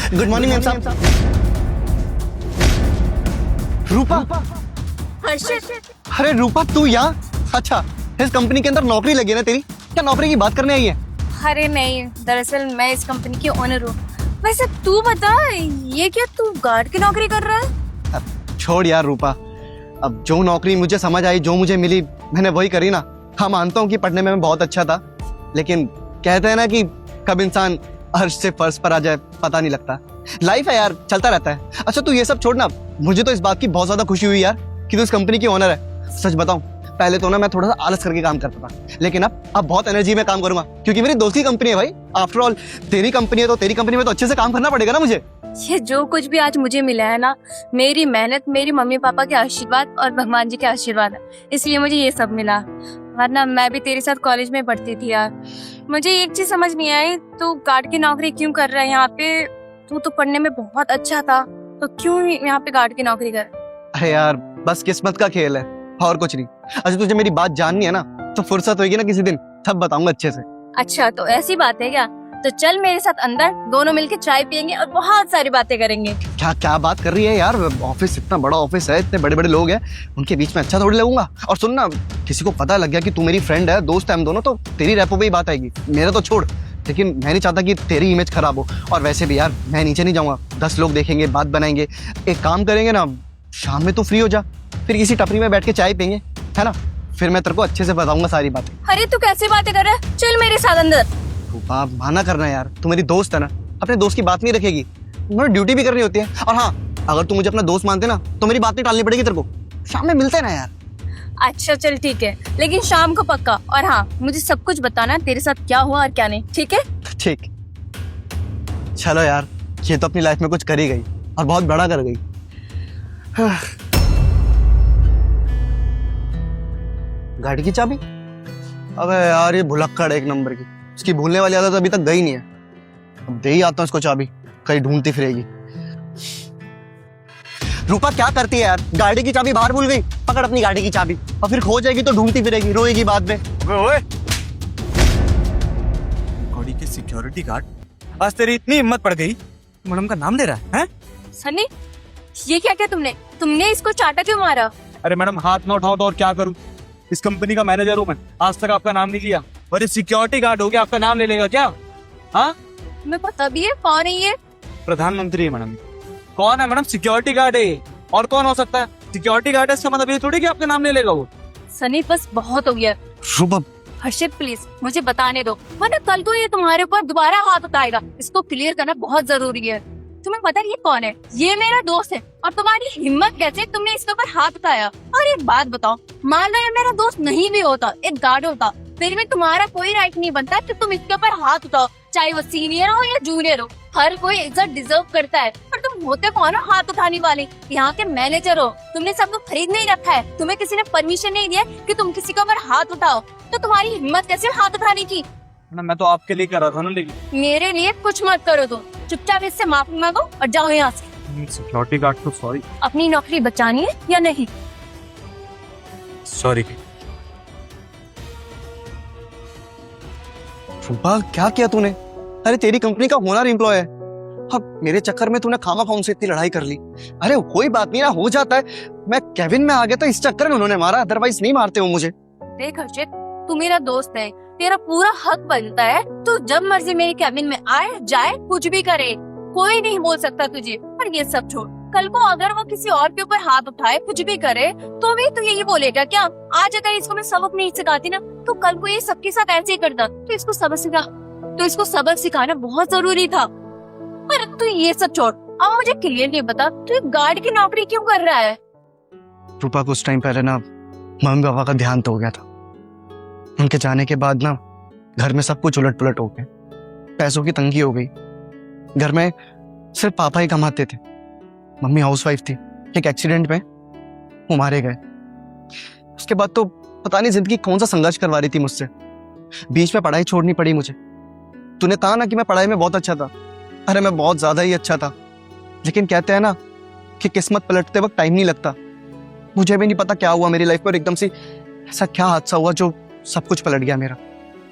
Good morning ma'am साहब। रूपा, हर्षित, अरे रूपा तू यहाँ? अच्छा, इस कंपनी के अंदर नौकरी लगी है ना तेरी? क्या नौकरी की बात करने आई है? अरे नहीं, दरअसल मैं इस कंपनी की ओनर हूँ। वैसे तू बता, ये क्या तू गार्ड की नौकरी कर रहा है? अब छोड़ यार रूपा, अब जो नौकरी मुझे समझ आई, जो मुझे मिली, मैंने वही करी ना। हाँ, मानता हूँ कि पढ़ने में मैं बहुत अच्छा था, लेकिन कहते हैं ना कि कब इंसान अर्श से फर्श पर आ जाए पता नहीं लगता। लाइफ है यार, चलता रहता है। अच्छा तू ये सब छोड़ना, मुझे तो इस बात की बहुत ज्यादा खुशी हुई यार कि तू इस कंपनी की ओनर है। सच बताऊं, पहले तो ना मैं थोड़ा सा आलस करके काम करता था, लेकिन अब बहुत एनर्जी में काम करूंगा, क्योंकि मेरी दोस्त की कंपनी है भाई। आफ्टर ऑल तेरी कंपनी है, तो तेरी कंपनी में तो अच्छे से काम करना पड़ेगा ना मुझे। ये जो कुछ भी आज मुझे मिला है ना, मेरी मेहनत, मेरी मम्मी पापा के आशीर्वाद और भगवान जी के आशीर्वाद है, इसलिए मुझे ये सब मिला। वरना मैं भी तेरे साथ कॉलेज में पढ़ती थी यार। मुझे एक चीज समझ नहीं आई, तू गार्ड की नौकरी क्यों कर रहा है यहाँ पे? तू तो पढ़ने में बहुत अच्छा था, तो क्यों यहाँ पे गार्ड की नौकरी कर? अरे यार बस किस्मत का खेल है और कुछ नहीं। अच्छा तुझे मेरी बात जाननी है ना, तो फुर्सत होगी ना किसी दिन, तब बताऊंगा अच्छे से। अच्छा तो ऐसी बात है क्या? तो चल मेरे साथ अंदर, दोनों मिलके चाय पियेंगे और बहुत सारी बातें करेंगे। क्या क्या बात कर रही है यार? ऑफिस इतना बड़ा ऑफिस है, इतने बड़े बड़े लोग हैं, उनके बीच में अच्छा थोड़ी लगूंगा। और सुन ना, किसी को पता लग गया कि तू मेरी फ्रेंड है, दोस्त है हम दोनों, तो तेरी रैपो पे ही बात आएगी। मेरा तो छोड़, लेकिन मैं नहीं चाहता कि तेरी इमेज खराब हो। और वैसे भी यार मैं नीचे नहीं जाऊंगा, 10 लोग देखेंगे, बात बनाएंगे। एक काम करेंगे ना, शाम में तू फ्री हो जा, फिर किसी टपरी में बैठ के चाय पियेंगे, है ना? फिर मैं तेरे को अच्छे से बताऊंगा सारी बातें। अरे तू कैसी बातें कर रहा है? चल मेरे साथ अंदर। रूपा माना करना यार, तू मेरी दोस्त है ना, अपने दोस्त की बात नहीं रखेगी, मुझे ड्यूटी भी करनी होती है। और हाँ, अगर तू मुझे अपना दोस्त मानते ना, तो मेरी बात नहीं टालनी पड़ेगी तेरे को। शाम में मिलते हैं ना यार। अच्छा चल ठीक है, लेकिन शाम को पक्का। और हाँ, मुझे सब कुछ बताना तेरे साथ क्या हुआ और क्या नहीं, ठीक है? ठीक, चलो यार, ये तो अपनी लाइफ में कुछ कर ही गई और बहुत बड़ा कर गई। गाड़ी की चाबी? अबे यार ये भुलक्कड़ एक नंबर की, इसकी भूलने वाली आदत अभी तक गई नहीं है। अब दे ही आता हूँ इसको चाबी, कहीं ढूंढती फिरेगी। रूपा क्या करती है यार? गाड़ी की चाबी बाहर भूल गई, पकड़ अपनी गाड़ी की चाबी, और फिर खो जाएगी तो ढूंढती फिरेगी, रोएगी बाद में। ओए गाड़ी के सिक्योरिटी गार्ड, आज तेरी इतनी हिम्मत पड़ गई, मैडम का नाम ले रहा है? सनी, ये क्या किया तुमने? तुमने इसको चाटा क्यों मारा? अरे मैडम हाथ ना उठाओ तो और क्या करूं? इस कंपनी का मैनेजर हूं मैं, आज तक आपका नाम नहीं लिया, और ये सिक्योरिटी गार्ड हो गया आपका नाम ले लेगा क्या? हाँ, तुम्हें पता भी है कौन है ये? प्रधानमंत्री है मैडम। कौन है मैडम? सिक्योरिटी गार्ड है, और कौन हो सकता है? सिक्योरिटी गार्ड है, इसका मतलब ये थोड़ी कि आपका नाम ले लेगा वो। सनी बस बहुत हो गया। रूपा हर्षित प्लीज मुझे बताने दो, वरना कल को ये तुम्हारे ऊपर दोबारा हाथ उठाएगा। इसको क्लियर करना बहुत जरूरी है। तुम्हें पता है ये कौन है? ये मेरा दोस्त है, और तुम्हारी हिम्मत कैसे तुमने इसके ऊपर हाथ उठाया? और एक बात बताओ, मान लो ये मेरा दोस्त नहीं भी होता, एक गार्ड होता, फिर भी तुम्हारा कोई राइट नहीं बनता कि तुम इसके ऊपर हाथ उठाओ, चाहे वो सीनियर हो या जूनियर हो। हर कोई इज्जत डिजर्व करता है, पर तुम होते कौन हो हाथ उठाने वाले? यहाँ के मैनेजर हो, तुमने सबको खरीद नहीं रखा है, तुम्हें किसी ने परमिशन नहीं दिया कि तुम किसी के ऊपर हाथ उठाओ, तो तुम्हारी हिम्मत कैसे हाथ उठाने की? मैं तो आपके लिए कर रहा था ना, लेकिन मेरे लिए कुछ मत करो, तुम चुपचाप इससे माफी मांगो और जाओ यहाँ से। सिक्योरिटी गार्ड तो सॉरी। अपनी नौकरी बचानी है या नहीं? सॉरी। रूपा क्या किया तूने? अरे तेरी कंपनी का होनर एम्प्लॉय है, अब मेरे चक्कर में तूने खामा खाम से इतनी लड़ाई कर ली। अरे कोई बात नहीं ना, हो जाता है। मैं केविन में आ गया तो इस चक्कर में उन्होंने मारा, अदरवाइज नहीं मारते हो मुझे। देख हर्षित, तू मेरा दोस्त है, तेरा पूरा हक बनता है तू जब मर्जी मेरे कैबिन में आए जाए, कुछ भी करे, कोई नहीं बोल सकता तुझे। पर ये सब छोड़, कल को अगर वो किसी और के ऊपर हाथ उठाए, कुछ भी करे, तो भी तू यही बोलेगा क्या? आज अगर इसको मैं सबक नहीं सिखाती ना, तो कल को ये सबके साथ ऐसे ही करता। तो इसको सबक सिखाना बहुत जरूरी था। पर तू ये सब छोड़, अब मुझे क्लियरली बता, तू गार्ड की नौकरी क्यों कर रहा है? रूपा कुछ टाइम पहले ना मम्मी पापा का देहांत हो गया था। उनके जाने के बाद ना घर में सब कुछ उलट पुलट हो गया, पैसों की तंगी हो गई। घर में सिर्फ पापा ही कमाते थे, मम्मी हाउसवाइफ थी। एक एक्सीडेंट में वो मारे गए। उसके बाद तो पता नहीं जिंदगी कौन सा संघर्ष करवा रही थी मुझसे। बीच में पढ़ाई छोड़नी पड़ी मुझे। तूने कहा ना कि मैं पढ़ाई में बहुत अच्छा था, अरे मैं बहुत ज्यादा ही अच्छा था, लेकिन कहते हैं ना कि किस्मत पलटते वक्त टाइम नहीं लगता। मुझे भी नहीं पता क्या हुआ मेरी लाइफ में, एकदम से ऐसा क्या हादसा हुआ जो सब कुछ पलट गया मेरा।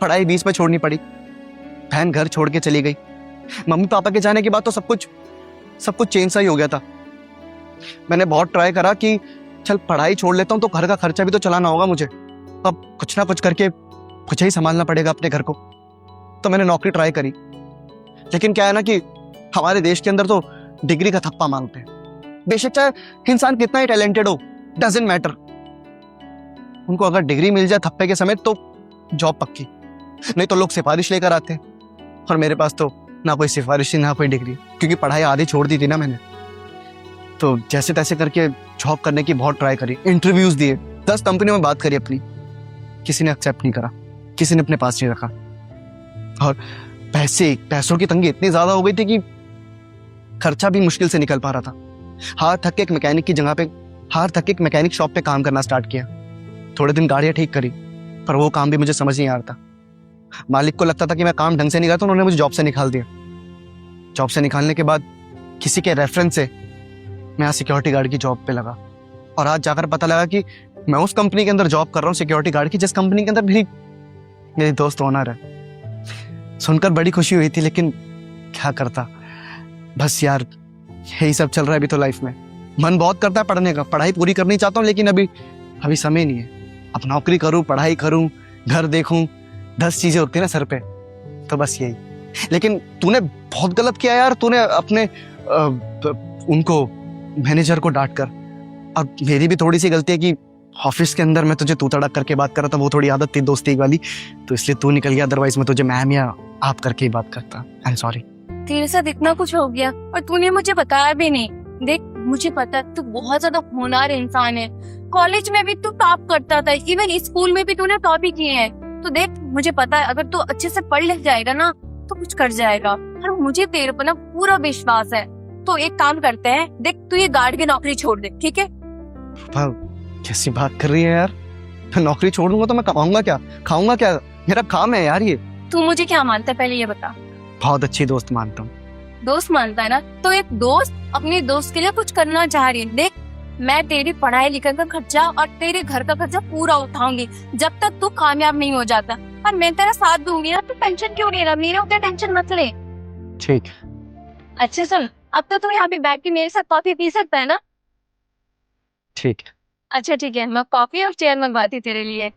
पढ़ाई बीच में छोड़नी पड़ी, बहन घर छोड़ के चली गई, मम्मी पापा के जाने के बाद तो सब कुछ चेंज सा ही हो गया था। मैंने बहुत ट्राई करा कि चल पढ़ाई छोड़ लेता हूँ तो घर का खर्चा भी तो चलाना होगा मुझे, अब कुछ ना कुछ करके मुझे ही संभालना पड़ेगा अपने घर को। तो मैंने नौकरी ट्राई करी, लेकिन क्या है ना कि हमारे देश के अंदर तो डिग्री का थप्पा मांगते हैं। बेशक चाहे इंसान कितना ही टैलेंटेड हो, डजंट मैटर, उनको अगर डिग्री मिल जाए थप्पे के समेत तो जॉब पक्की, नहीं तो लोग सिफारिश लेकर आते हैं। और मेरे पास तो ना कोई सिफारिश थी ना कोई डिग्री, क्योंकि पढ़ाई आधी छोड़ दी थी ना मैंने। तो जैसे तैसे करके जॉब करने की बहुत ट्राई करी, इंटरव्यूज दिए, 10 कंपनियों में बात करी अपनी, किसी ने एक्सेप्ट नहीं करा, किसी ने अपने पास नहीं रखा। और पैसों की तंगी इतनी ज्यादा हो गई थी कि खर्चा भी मुश्किल से निकल पा रहा था। हार थक के एक मैकेनिक शॉप पे काम करना स्टार्ट किया। थोड़े दिन गाड़ियां ठीक करी, पर वो काम भी मुझे समझ नहीं आ रहा था। मालिक को लगता था कि मैं काम ढंग से नहीं करता, उन्होंने मुझे जॉब से निकाल दिया। जॉब से निकालने के बाद किसी के रेफरेंस से मैं यहाँ सिक्योरिटी गार्ड की जॉब पे लगा, और आज जाकर पता लगा कि मैं उस कंपनी के अंदर जॉब कर रहा हूँ सिक्योरिटी गार्ड की, जिस कंपनी के अंदर मेरी दोस्त ओनर है। सुनकर बड़ी खुशी हुई थी, लेकिन क्या करता, बस यार यही सब चल रहा है अभी तो लाइफ में। मन बहुत करता है पढ़ने का, पढ़ाई पूरी करनी चाहता हूँ, लेकिन अभी समय नहीं है। अब नौकरी करूँ, पढ़ाई करूँ, घर देखूँ, 10 चीजें होती है ना सर पे, तो बस यही। लेकिन तूने बहुत गलत किया यार, तूने अपने उनको मैनेजर को डांट कर। अब मेरी भी थोड़ी सी गलती है कि ऑफिस के अंदर मैं तुझे तू तड़क करके बात कर रहा था, वो थोड़ी आदत थी दोस्ती वाली, तो इसलिए तू निकल गया, अदरवाइज मैं तुझे मैम या आप करके ही बात करता। I am sorry. तेरे साथ इतना कुछ हो गया और तूने मुझे बताया भी नहीं। देख, मुझे पता है तू बहुत ज्यादा होनहार इंसान है। कॉलेज में भी तू टॉप करता था, इवन स्कूल में भी तूने टॉप ही किए हैं। तो देख, मुझे पता है अगर तू अच्छे से पढ़ लिख जाएगा ना तो कुछ कर जाएगा, और मुझे तेरे पर ना पूरा विश्वास है। तो एक काम करते हैं, देख तू ये गार्ड की नौकरी छोड़ दे, ठीक है? कैसी बात कर रही है यार, मैं नौकरी छोड़ दूंगा तो मैं कमाऊंगा क्या, खाऊंगा क्या? मेरा काम है यार ये। तू मुझे क्या मानता है पहले ये बता। बहुत अच्छी दोस्त मानता हूँ। दोस्त मानता है ना, तो एक दोस्त अपने दोस्त के लिए कुछ करना चाह रही है। देख, मैं तेरी पढ़ाई लिखाई का खर्चा और तेरे घर का खर्चा पूरा उठाऊंगी जब तक तू कामयाब नहीं हो जाता, और मैं तेरा साथ दूंगी ना। तू टेंशन क्यों ले रहा, मेरे ऊपर टेंशन मत ले। ठीक। अच्छा सुन, अब तो तू यहाँ पे बैठ के मेरे साथ कॉफी पी सकता है ना? ठीक। अच्छा ठीक है, मैं कॉफी और चेयर मंगवाती तेरे लिए।